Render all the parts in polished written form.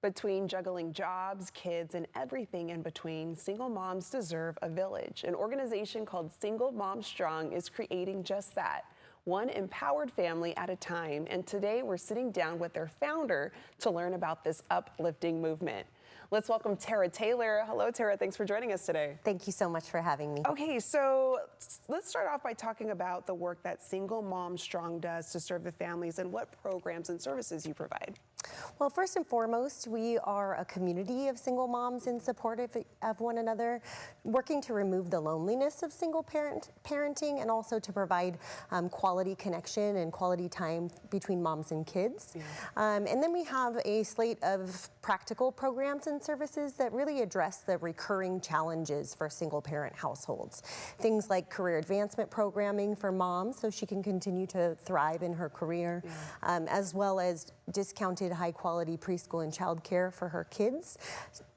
Between juggling jobs, kids, and everything in between, single moms deserve a village. An organization called Single Mom Strong is creating just that, one empowered family at a time. And today we're sitting down with their founder to learn about this uplifting movement. Let's welcome Tara Taylor. Hello, Tara. Thanks for joining us today. Thank you so much for having me. Okay, so let's start off by talking about the work that Single Mom Strong does to serve the families and what programs and services you provide. Well, first and foremost, we are a community of single moms in support of one another, working to remove the loneliness of single parenting and also to provide quality connection and quality time between moms and kids. Yeah. And then we have a slate of practical programs and services that really address the recurring challenges for single parent households. Things like career advancement programming for moms so she can continue to thrive in her career, as well as discounted high quality preschool and childcare for her kids.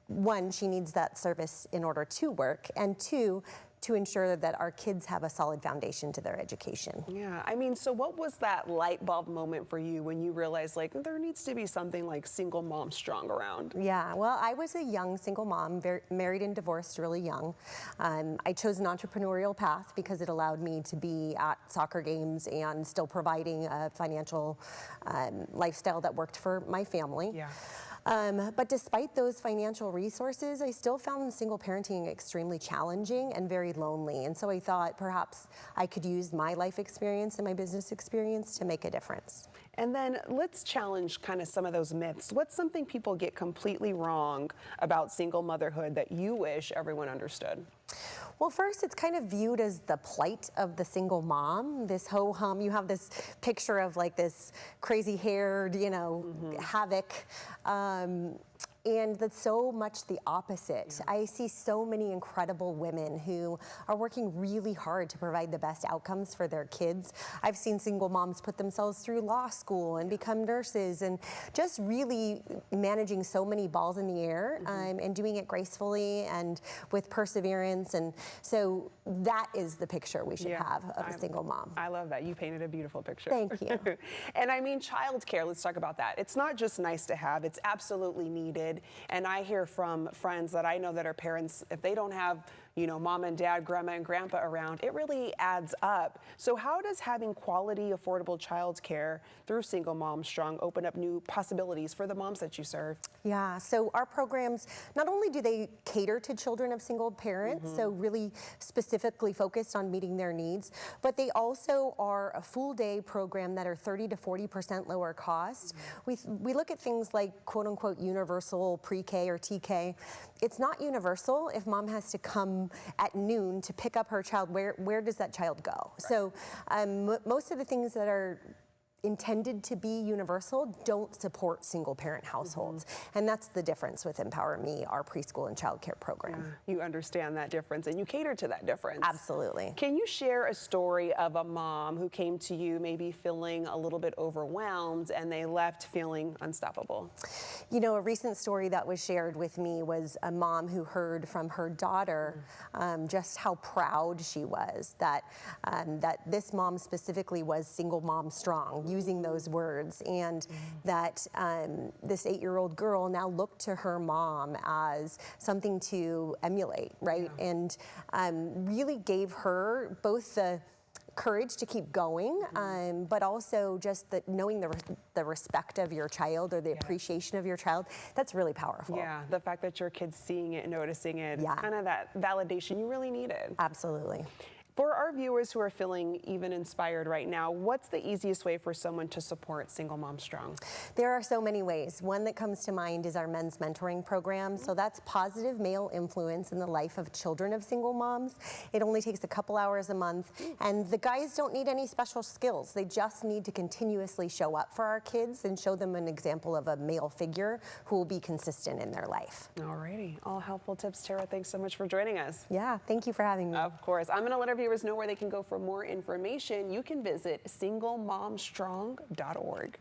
One, she needs that service in order to work, and two, to ensure that our kids have a solid foundation to their education. Yeah, I mean, so what was that light bulb moment for you when you realized like there needs to be something like Single Mom Strong around? Yeah, well, I was a young single mom, married and divorced really young. I chose an entrepreneurial path because it allowed me to be at soccer games and still providing a financial lifestyle that worked for my family. Yeah. But despite those financial resources, I still found single parenting extremely challenging and very lonely. And so I thought perhaps I could use my life experience and my business experience to make a difference. And then let's challenge kind of some of those myths. What's something people get completely wrong about single motherhood that you wish everyone understood? Well, first, it's kind of viewed as the plight of the single mom, this ho-hum. You have this picture of like this crazy haired, havoc. And that's so much the opposite. Yeah. I see so many incredible women who are working really hard to provide the best outcomes for their kids. I've seen single moms put themselves through law school and become nurses and just really managing so many balls in the air and doing it gracefully and with perseverance. And so that is the picture we should have of a single mom. I love that. You painted a beautiful picture. Thank you. And I mean, childcare, let's talk about that. It's not just nice to have, it's absolutely needed. And I hear from friends that I know that are parents, if they don't have, mom and dad, grandma and grandpa around, it really adds up. So how does having quality, affordable childcare through Single Mom Strong open up new possibilities for the moms that you serve? Yeah, so our programs, not only do they cater to children of single parents, so really specifically focused on meeting their needs, but they also are a full day program that are 30 to 40% lower cost. We look at things like quote unquote universal pre-K or TK. It's not universal if mom has to come at noon to pick up her child. Where does that child go? Right. So most of the things that are intended to be universal don't support single parent households. And that's the difference with Empower Me, our preschool and childcare program. Yeah, you understand that difference and you cater to that difference. Absolutely. Can you share a story of a mom who came to you maybe feeling a little bit overwhelmed and they left feeling unstoppable? A recent story that was shared with me was a mom who heard from her daughter just how proud she was that this mom specifically was Single Mom Strong, using those words, and that this 8-year-old girl now looked to her mom as something to emulate, right? Yeah. And really gave her both the courage to keep going, but also just knowing the respect of your child or the appreciation of your child. That's really powerful. Yeah, the fact that your kid's seeing it, noticing it, it's kind of that validation you really needed. Absolutely. For our viewers who are feeling even inspired right now, what's the easiest way for someone to support Single Mom Strong? There are so many ways. One that comes to mind is our men's mentoring program. So that's positive male influence in the life of children of single moms. It only takes a couple hours a month, and the guys don't need any special skills. They just need to continuously show up for our kids and show them an example of a male figure who will be consistent in their life. Alrighty, all helpful tips. Tara, thanks so much for joining us. Yeah, thank you for having me. Of course. I'm going to let our viewers know where they can go for more information. You can visit singlemomstrong.org.